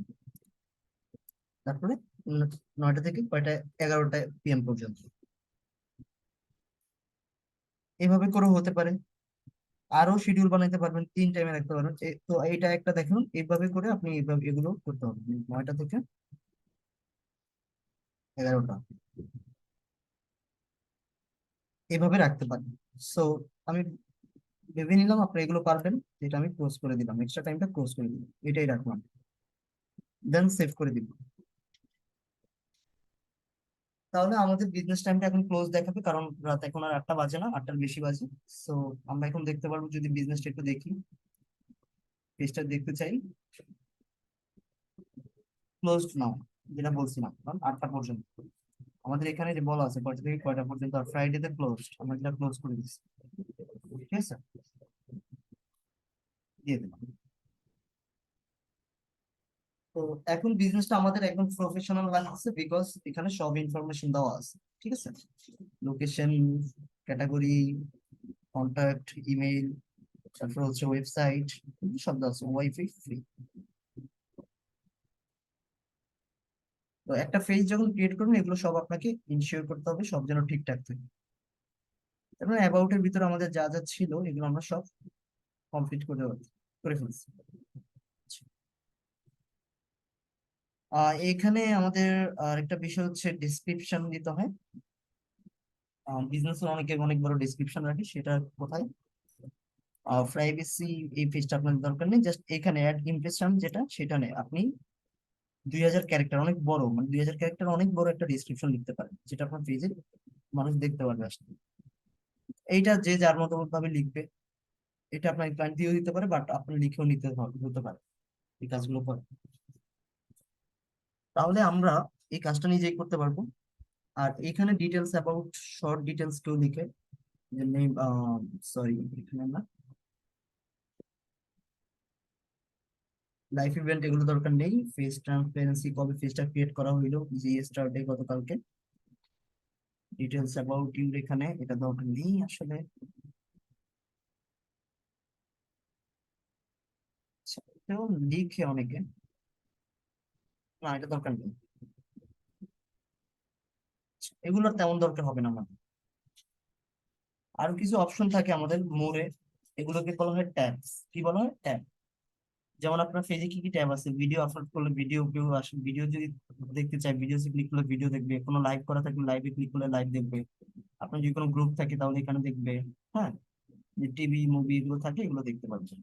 তারপরে 9টা থেকে কয়টা, 11টা PM পর্যন্ত, এভাবে করে হতে পারে। আরো শিডিউল বানাইতে পারবেন, 3 টাইমে রাখতে পারবেন। তো এইটা একটা দেখুন, এইভাবে করে আপনি এইভাবে এগুলো করতে হবে, 9টা থেকে 11টা, এভাবে রাখতে পারেন। সো আমি ভেবে নিলাম আপনি এগুলো পারবেন, যেটা আমি ক্লোজ করে দিলাম, এক্সট্রা টাইমটা ক্লোজ করে দিলাম, এটাই রাখলাম, দেন সেভ করে দিব। তাহলে আমাদের বিজনেস টাইমটা এখন ক্লোজ দেখাবে, কারণ রাত এখন আর 8টা বাজে না, 8টার বেশি বাজে। সো আমরা এখন দেখতে পারবো, যদি বিজনেসটা একটু দেখি, পেজটা দেখতে চাই, ক্লোজড নাও, যেটা বলছিলাম, কারণ 8টা পর্যন্ত আমাদের এখানে যে বলা আছে কয়টা থেকে কয়টা পর্যন্ত, আর ফ্রাইডেতে ক্লোজ, আমরা এটা ক্লোজ করে দিচ্ছি, ঠিক আছে, দিয়ে দিলাম। তো এখন বিজনেসটা আমাদের একদম প্রফেশনাল লাগছে, বিকজ এখানে সব ইনফরমেশন দেওয়া আছে, ঠিক আছে, লোকেশন, ক্যাটাগরি, কন্টাক্ট, ইমেইল, তারপর হচ্ছে ওয়েবসাইট, সব দেওয়া আছে, ওয়াইফাই ফ্রি। তো একটা পেজ যখন ক্রিয়েট করবেন, এগুলো সব আপনাকে ইনশিওর করতে হবে, সব যেন ঠিকঠাক থাকে। তারপরে অ্যাবাউট এর ভিতরে আমাদের যা যা ছিল এগুলো আমরা সব কমপ্লিট করে ফেলছি। এখানে আমাদের একটা বিষয় হচ্ছে ডিসক্রিপশন দিতে হয়। বিজনেস অনেকে অনেক বড় ডিসক্রিপশন রাখে, সেটা কোথায়? প্রাইভেসি, এই পেজটা আপনার দরকার নেই, জাস্ট এখানে অ্যাড ইমপ্রেশন যেটা, সেটা নেই, আপনি 2000 ক্যারেক্টার, অনেক বড়, মানে 2000 ক্যারেক্টার অনেক বড় একটা ডিসক্রিপশন লিখতে পারেন, যেটা আপনার পেজে মানুষ দেখতে পারবে আসলে। এইটা যে যার মতো ভাবে লিখবে, এটা আপনার ক্লায়েন্ট দিয়েও দিতে পারে, বাট আপনি লিখেও হতে পারে এই কাজগুলো করে। তাহলে আমরা এই কাজটা নিজেই করতে পারবো। আর এখানে ডিটেলস অ্যাবাউট শর্ট ডিটেলস কেউ লিখে, যে নেম, সরি এখানে না, লাইফ ইভেন্ট এগুলো দরকার নেই। ফেস ট্রান্সপারেন্সি, কবে ফেসটা ক্রিয়েট করা হইলো, যে স্টার্ট ডে গতকালকে। ডিটেলস অ্যাবাউট ইউ এখানে এটা দরকার নেই আসলে। আচ্ছা, এটাও লিখে অনেকে, না এটা দরকার নেই। আচ্ছা, এগুলোর তেমন দরকার হবে না আমাদের। আরো কিছু অপশন থাকে আমাদের মোড়ে, এগুলোকে বলা হয় ট্যাবস। কি বলা হয়? ট্যাব। যেমন আপনার পেজে কি কি ট্যাব আছে, ভিডিও আপলোড করলে ভিডিও, কেউ আসে ভিডিও যদি দেখতে চায়, ভিডিওতে ক্লিক করলে ভিডিও দেখবে, কোনো লাইভ করা থাকলে লাইভে ক্লিক করলে লাইভ দেখবে, আপনার যদি কোনো গ্রুপ থাকে তাহলে এখানে দেখবে। হ্যাঁ, যে টিভি মুভি এগুলো থাকে এগুলো দেখতে পাচ্ছেন।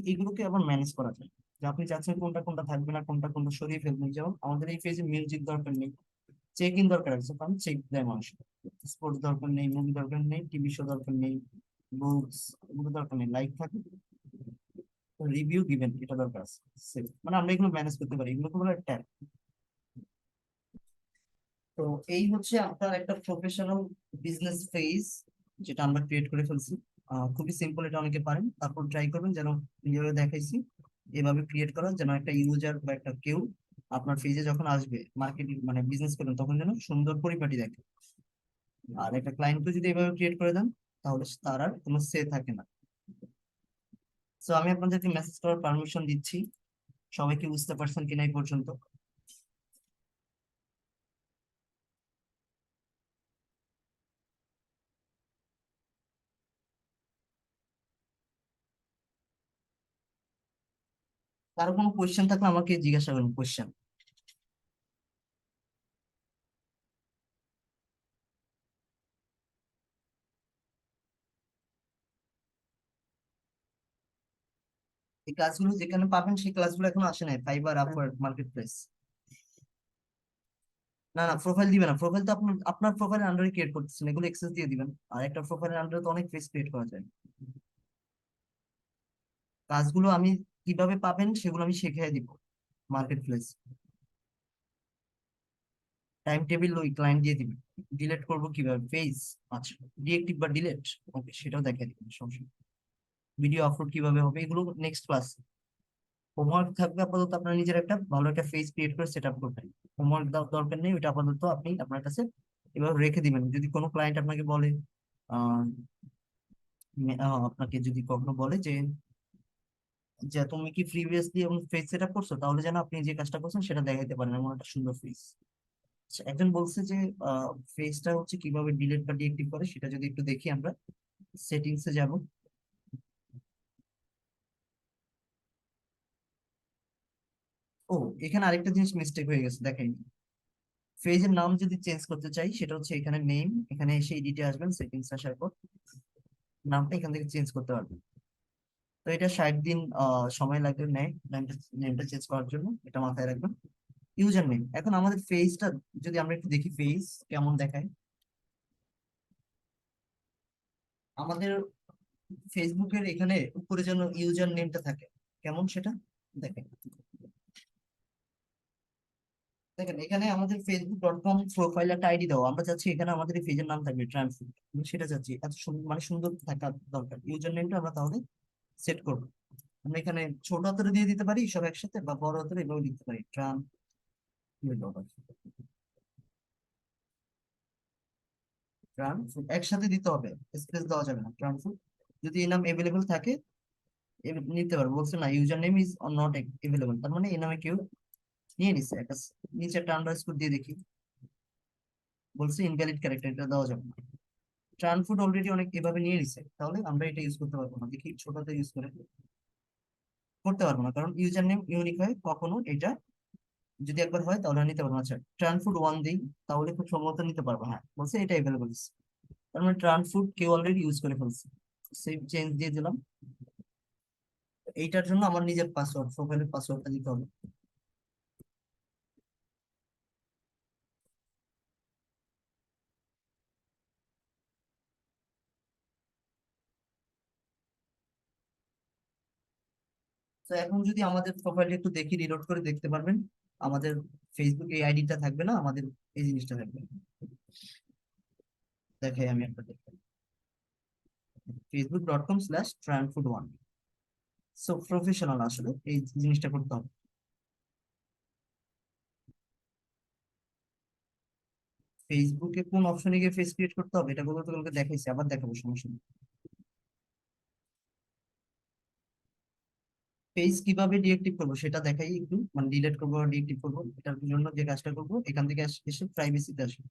এইগুলোকে আবার ম্যানেজ করা যায়, যে আপনি চাচ্ছেন কোনটা কোনটা থাকবে না, কোনটা কোনটা সরিয়ে ফেলবেন। যেমন আমাদের এই পেজে মিউজিক দরকার নেই, চেক ইন দরকার আছে, কারণ চেক দেয় মানুষ। স্পোর্টস দরকার নেই, মুভি দরকার নেই, টিভি শো দরকার নেই, বুকস এগুলো দরকার নেই, লাইক থাকে, রিভিউ গিভেন এটা দরকার আছে। মানে আমরা এগুলো ম্যানেজ করতে পারি, এগুলোকে বলে ট্যাগ। তো এই হচ্ছে আপনার একটা প্রফেশনাল বিজনেস পেজ, যেটা আমরা ক্রিয়েট করে ফেলছি। খুবই সিম্পল, এটা অনেকে পারেন। তারপর ট্রাই করবেন যেন যেভাবে দেখাইছি এভাবে ক্রিয়েট করা, যেন একটা ইউজার বা একটা কেউ আপনার পেজে যখন আসবে মার্কেটিং মানে বিজনেস করবেন তখন যেন সুন্দর পরিপাটি দেখে। আর একটা ক্লায়েন্টকে যদি এভাবে ক্রিয়েট করে দেন তাহলে তার আর কোনো সে থাকে না। তো আমি আপনাদেরকে মেসেজ করার পারমিশন দিচ্ছি, সবাইকে বুঝতে পারছেন কিনা এই পর্যন্ত? কারো কোনো কোয়েশ্চেন থাকলে আমাকে জিজ্ঞাসা করুন, কোয়েশ্চেন। এই ক্লাসগুলো যেখানে পাবেন সেই ক্লাসগুলো এখনো আসে নাই, ফাইবার, আপওয়ার্ক, মার্কেট প্লেস। না না, প্রোফাইল দিবেন না, প্রোফাইল তো আপনার আপনার প্রোফাইলের আন্ডারে ক্রিয়েট করতেছেন, এগুলো এক্সেস দিয়ে দিবেন। আর একটা প্রোফাইলের আন্ডারে তো অনেক পেজ ক্রিয়েট করা যায়। কাজগুলো আমি কিভাবে পাবেন সেগুলো আমি শিখিয়ে দিব। মার্কেট প্লেস, টাইম টেবিল ওই ক্লায়েন্ট দিয়ে দিবেন। ডিলিট করবো কিভাবে পেজ, আচ্ছা, ডিএক্টিভ বা ডিলিট, ওকে সেটাও দেখাই দিবেন সমস্যা। ভিডিও আপলোড কিভাবে হবে এগুলো নেক্সট ক্লাস। হোমওয়ার্ক থাকবে আপাতত, আপনার নিজের একটা ভালো একটা পেজ ক্রিয়েট করে সেট আপ করবেন। হোমওয়ার্ক দরকার নেই, ওইটা আপাতত আপনি আপনার কাছে এভাবে রেখে দিবেন। যদি কোনো ক্লায়েন্ট আপনাকে বলে, আহ, আপনাকে যদি কখনো বলে যে যে তুমি কি প্রিভিয়াসলি এবং পেজ সেট আপ করছো, তাহলে যেন আপনি যে কাজটা করছেন সেটা দেখাইতে পারেন এমন একটা সুন্দর পেজ। একজন বলছে যে পেজটা হচ্ছে কিভাবে ডিলিট বা ডিএক্টিভ করে, সেটা যদি একটু দেখি আমরা। সেটিংস এ যাব। ও, এখানে আরেকটা জিনিস মিস্টেক হয়ে গেছে, দেখাই। পেজের নাম যদি চেঞ্জ করতে চাই সেটা হচ্ছে এখানে নেম, এখানে এসে এডিটে আসবেন, সেটিংস আসার পর নামটা এখান থেকে চেঞ্জ করতে পারবেন। তো এটা 60 দিন সময় লাগবে নেয় নেমটা চেঞ্জ করার জন্য, এটা মাথায় রাখবেন। ইউজার নেম, এখন আমাদের পেজটা যদি আমরা একটু দেখি পেজ কেমন দেখায়। আমাদের ফেসবুকের এখানে উপরে যেন ইউজার নেমটা থাকে, কেমন সেটা দেখেন। দেখেন এখানে আমাদের facebook.com প্রোফাইল একটা আইডি দাও, আমরা চাচ্ছি এখানে আমাদের এই পেজের নাম থাকবে ট্রান্সফুড, সেটা চাচ্ছি এত মানে সুন্দর থাকা দরকার। ইউজার নেমটা আমরা তাহলে সেট করবো। আমরা এখানে ছোট হাতের দিয়ে দিতে পারি সব একসাথে, বা বড় হাতের এভাবে লিখতে পারি, ট্রান ট্রান ফুড একসাথে দিতে হবে, স্পেস দেওয়া যাবে না, ট্রান ফুড। যদি এই নাম এভেলেবেল থাকে নিতে পারবো। বলছে না, user name is not available, তার মানে এই নামে কেউ নিয়ে নিছে একটা। নিচে একটা আন্ডারস্কোর দিয়ে দেখি, বলছে ইনভ্যালিড ক্যারেক্টার, এটা দেওয়া যাবে না। ট্রান ফুড অলরেডি অনেক এভাবে নিয়ে নিছে, তাহলে আমরা এটা ইউজ করতে পারবো না। দেখি ছোটতে ইউজ করে করতে পারবো না, কারণ ইউজার নেম ইউনিক হয় কখনো এটা, যদি একবার হয় তাহলে আর নিতে পারবো না। আচ্ছা, ট্রান ফুড ওয়ান দিই, তাহলে খুব সম্ভবত নিতে পারবো। হ্যাঁ, বলছে এটা এভেলেবল। তার মানে ট্রান ফুড কেউ অলরেডি ইউজ করে ফেলছে। সেভ চেঞ্জ দিয়ে দিলাম। এইটার জন্য আমার নিজের পাসওয়ার্ড, প্রোফাইলের পাসওয়ার্ডটা দিতে হবে। তো এখন যদি আমাদের প্রোফাইলটা একটু দেখি, রিলোড করে দেখতে পারবেন, আমাদের ফেসবুক এই আইডিটা থাকবে না, আমাদের এই জিনিসটা থাকবে। দেখাই আমি আপনাদের, facebook.com/trandfood1। সো প্রফেশনাল আসলে এই জিনিসটা করতে হবে। ফেসবুকে কোন অপশনে গিয়ে ফেস ক্রিয়েট করতে হবে এটা বলতে তোমাকে দেখাইছি, আবার দেখাবো, সমস্যা নেই। পেজ কিভাবে ডিএক্টিভ করবো সেটা দেখাই একটু, মানে ডিলিট করবো ডিএক্টিভ করবো, এটার জন্য যে কাজটা করবো, এখান থেকে এসে প্রাইভেসিতে আসবো।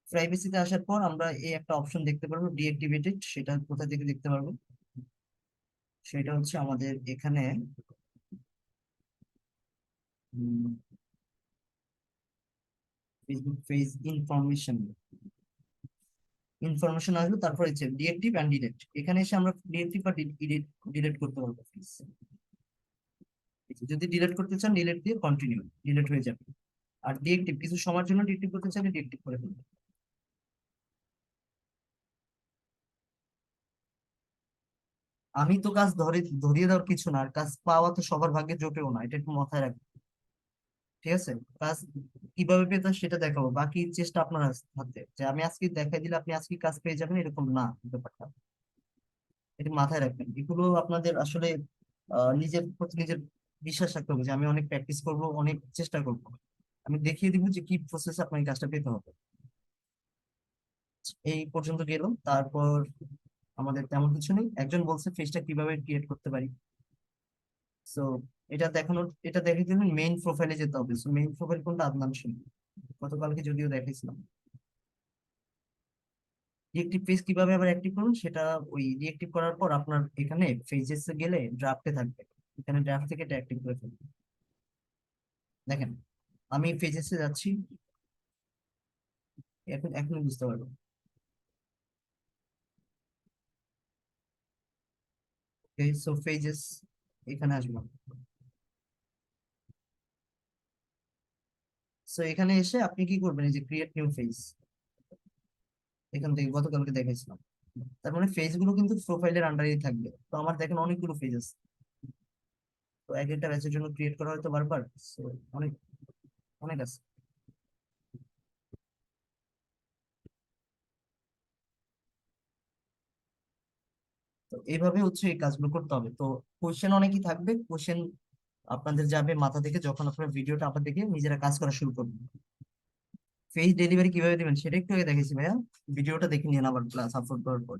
প্রাইভেসিতে আসার পর আমরা এই একটা অপশন দেখতে পারবো ডিএক্টিভেটেড, সেটা কোথা থেকে দেখতে পারবো? সেটা হচ্ছে আমাদের এখানে ফেসবুক পেজ ইনফরমেশন, ইনফরমেশন আসবে, তারপর হচ্ছে ডিএক্টিভ অ্যান্ড ডিলিট, এখানে এসে আমরা ডিএক্টিভ বা ডিলিট ডিলিট করতে পারবো পেজ। যদি ডিলিট করতে চান ডিলিট দিয়ে কন্টিনিউ, ডিলিট হয়ে যাবে। আর ডিএক্টিভ কিছু সময়ের জন্য ডিএক্টিভ করতে চাইলে ডিএক্টিভ করে ফেলবে। আমি তো কাজ ধরিয়ে দেওয়ার কিছু না, আর কাজ পাওয়া তো সবার ভাগ্যে জোটেও না, এটা একটু মাথায় রাখবেন। ঠিক আছে, কাজ কিভাবে পেতে হয় সেটা দেখাবো, বাকি চেষ্টা আপনার হাতে, যে আমি আজকে দেখাই দিলে আপনি আজকে কাজ পেয়ে যাবেন এরকম না ব্যাপারটা। এটা মাথায় রাখবেন, এগুলো আপনাদের আসলে নিজের প্রতি নিজের বিশ্বাস রাখতে হবে, যে আমি অনেক প্র্যাকটিস করব, অনেক চেষ্টা করব, আমি দেখিয়ে দিব যে কি প্রসেস আপনার এই কাজটা পেতে হবে। এই পর্যন্ত গেল, তারপর আমাদের তেমন কিছু নেই। একজন বলছে ফেসটা কিভাবে ক্রিয়েট করতে পারি। সো এটা দেখানোর, এটা দেখে দিলেন মেইন প্রোফাইলে যেতে হবে। সো মেইন প্রোফাইল কোনটা? আদনান সিং, গতকালকে যদিও দেখাইছিলাম। রিয়েক্টিভ পেজ কিভাবে আবার অ্যাক্টিভ করুন সেটা, ওই রিয়েক্টিভ করার পর আপনার এখানে পেজেস গেলে ড্রাফটে থাকবে, এখানে ড্রাফট থেকে এটা অ্যাক্টিভ করে ফেলবেন। দেখেন, আমি পেজেসে যাচ্ছি, এখন এখনই বুঝতে পারবো। সো পেজেস, এখানে আসবো। সো এখানে এসে আপনি কি করবেন, এই যে ক্রিয়েট নিউ পেজ, এখান থেকে গতকালকে দেখাইছিলাম। তার মানে পেজ গুলো কিন্তু প্রোফাইলের আন্ডারেই থাকবে। তো আমার দেখেন অনেকগুলো পেজ আছে, তো এক একটা ব্যাচের জন্য ক্রিয়েট করা হয়তো বারবার। So, অনেক অনেক আছে। তো এইভাবে হচ্ছে এই কাজগুলো করতে হবে। তো কোশ্চেন অনেকই থাকবে, কোশ্চেন আপনাদের যাবে মাথা থেকে যখন আপনারা ভিডিওটা আবার দেখে নিজেরা কাজ করা শুরু করবেন। পেজ ডেলিভারি কিভাবে দিবেন সেটা একটু আগে দেখেছি ভাইয়া, ভিডিওটা দেখে নিন আবার ক্লাস আপলোড করার পর।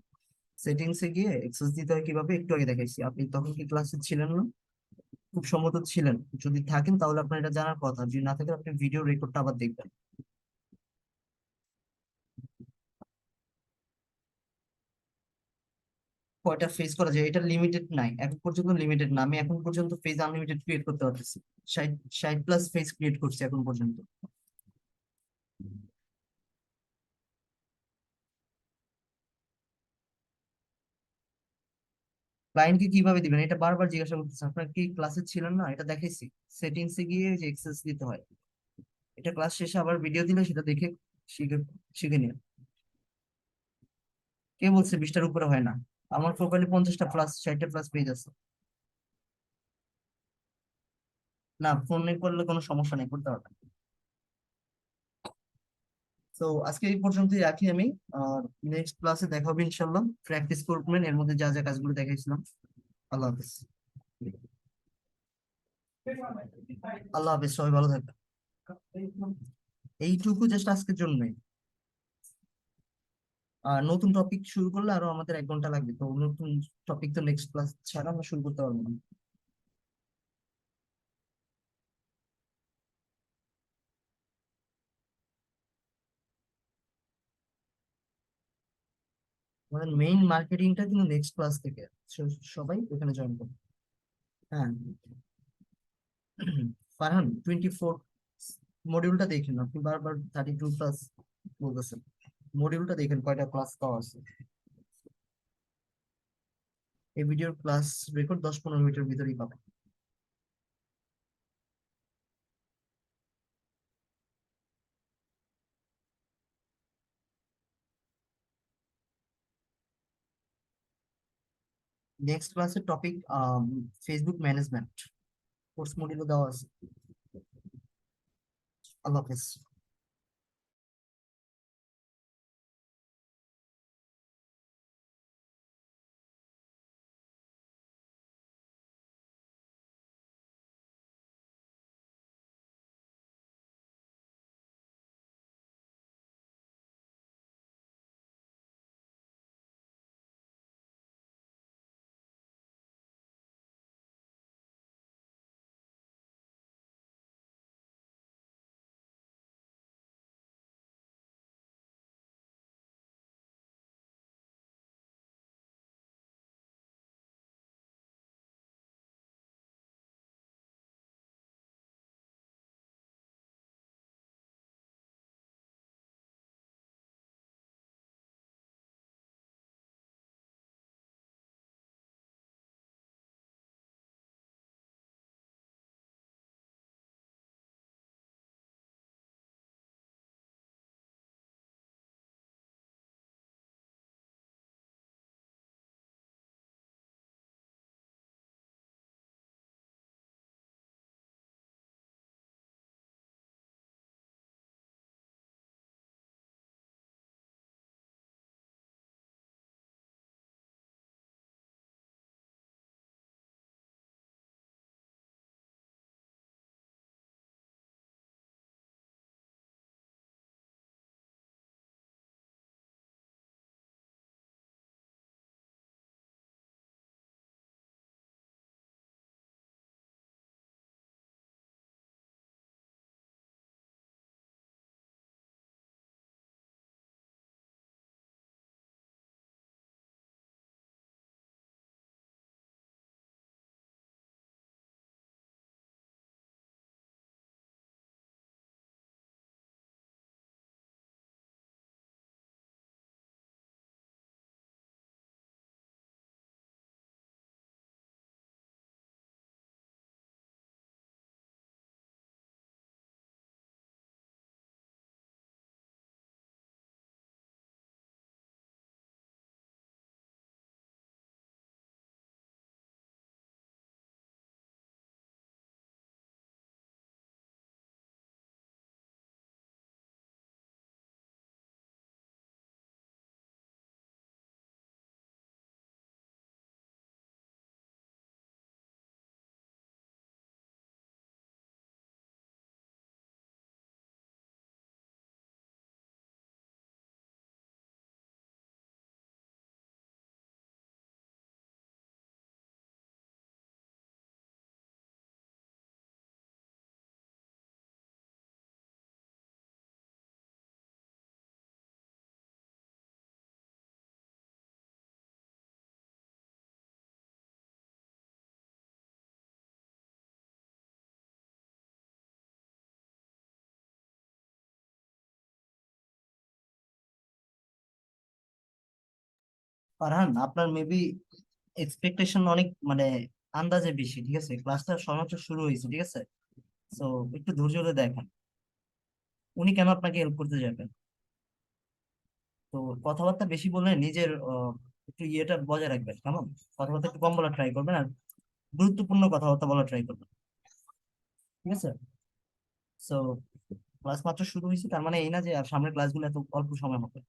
সেটিংস এ গিয়ে অ্যাক্সেস দিতে হয় কিভাবে একটু আগে দেখাইছি, আপনি তখন কি ক্লাসে ছিলেন না? খুব সম্ভবত ছিলেন, যদি থাকেন তাহলে আপনার এটা জানার কথা, যদি না থাকেন আপনি ভিডিও রেকর্ডটা আবার দেখবেন। কয়টা ফেজ করা যায় এটা লিমিটেড নাই, এখন পর্যন্ত লিমিটেড না, আমি এখন পর্যন্ত ফেজ আনলিমিটেড ক্রিয়েট করতে পারতেছি। 60 60 প্লাস ফেজ ক্রিয়েট করছি এখন পর্যন্ত। ক্লায়েন্টকে কিভাবে দিবেন এটা বারবার জিজ্ঞাসা করতেছে, আপনার কি ক্লাসে ছিলেন না? এটা দেখাইছি, সেটিংস এ গিয়ে যে এক্সেস দিতে হয়, এটা ক্লাস শেষে আবার ভিডিও দিলে সেটা দেখে শিখে শিখে নিন। কে বলছে 20টার উপরে হয় না? আমার প্রোফাইলে 50টা প্লাস 60টা প্লাস পেজ আছে। না, ফোনে করলে কোনো সমস্যা নেই, করতে পারবেন। তো আজকে এই পর্যন্তই রাখি আমি, আর নেক্সট ক্লাসে দেখা হবে ইনশাল্লাহ। প্র্যাকটিস করবেন এর মধ্যে যা যা কাজগুলো দেখাইছিলাম। আল্লাহ হাফিজ। আল্লাহ হাফিজ, সবাই ভালো থাকবেন। এইটুকু জাস্ট আজকের জন্যই। নতুন টপিক শুরু করলে আরো আমাদের 1 ঘন্টা লাগবে, তো নতুন টপিক তো নেক্সট ক্লাস ছাড়া আমরা শুরু করতে পারবো না। আমাদের মেইন মার্কেটিংটা কিন্তু নেক্সট ক্লাস থেকে, সবাই ওখানে জয়েন করবে। হ্যাঁ। ফারহান, 24 মডিউলটা দেখেন, আপনি বারবার 32 প্লাস বলতেছেন, মডিউলটা দেখেন কয়টা ক্লাস পাওয়া আছে। এই ভিডিওর ক্লাস রেকর্ড 10 15 মিনিটের ভিতরেই পাবেন। নেক্সট ক্লাসের টপিক ফেসবুক ম্যানেজমেন্ট, কোর্স মডিউলে দেওয়া আছে। আল্লাহ হাফেজ। ফারহান, আপনার মেবি এক্সপেকটেশন অনেক মানে আন্দাজে বেশি, ঠিক আছে? ক্লাসটা সমাত্র শুরু হয়েছে, ঠিক আছে? তো একটু ধৈর্য ধরে দেখেন, উনি কেন আপনাকে হেল্প করতে যাবেন? তো কথাবার্তা বেশি বললে নিজের একটু ইয়েটা বজায় রাখবেন, কেমন? কথাবার্তা একটু কম বলা ট্রাই করবেন, আর গুরুত্বপূর্ণ কথাবার্তা বলা ট্রাই করবেন, ঠিক আছে? সো ক্লাস মাত্র শুরু হয়েছে, তার মানে এই না যে আর সামনের ক্লাসগুলো এত অল্প সময় হবে।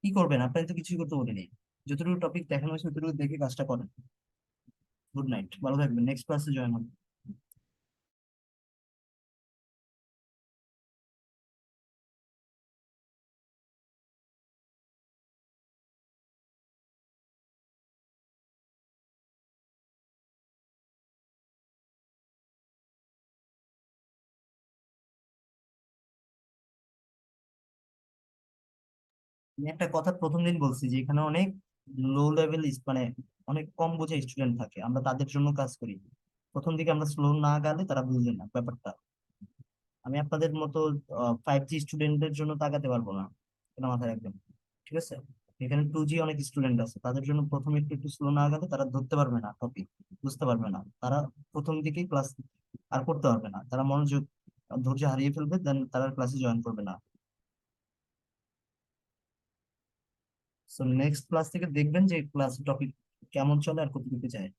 কি করবেন? আপনার তো কিছুই করতে বলিনি। যতটুকু টপিক দেখানো হয়েছে ততটুকু দেখে কাজটা করেন। গুড নাইট, ভালো থাকবেন, নেক্সট ক্লাসে জয়েন হবেন। আমি একটা কথা প্রথম দিন বলছি যে এখানে অনেক লো লেভেল মানে অনেক কম বোঝা স্টুডেন্ট থাকে, আমরা তাদের জন্য কাজ করি। প্রথম দিকে আমরা স্লো না গেলে তারা বুঝবে না ব্যাপারটা। আমি আপনাদের মতো 5G স্টুডেন্টদের জন্য তাকাতে পারবো না, এটা মাথায় রাখবেন, ঠিক আছে? এখানে 2G অনেক স্টুডেন্ট আছে, তাদের জন্য প্রথমে একটু একটু স্লো না গেলে তারা ধরতে পারবে না টপিক, বুঝতে পারবে না তারা। প্রথম দিকেই ক্লাস আর করতে পারবে না, তারা মনোযোগ ধৈর্য হারিয়ে ফেলবে, দেন তারা ক্লাসে জয়েন করবে না। সো নেক্সট ক্লাস থেকে দেখবেন যে ক্লাস টপিক কেমন চলে আর কতটুকু যায়।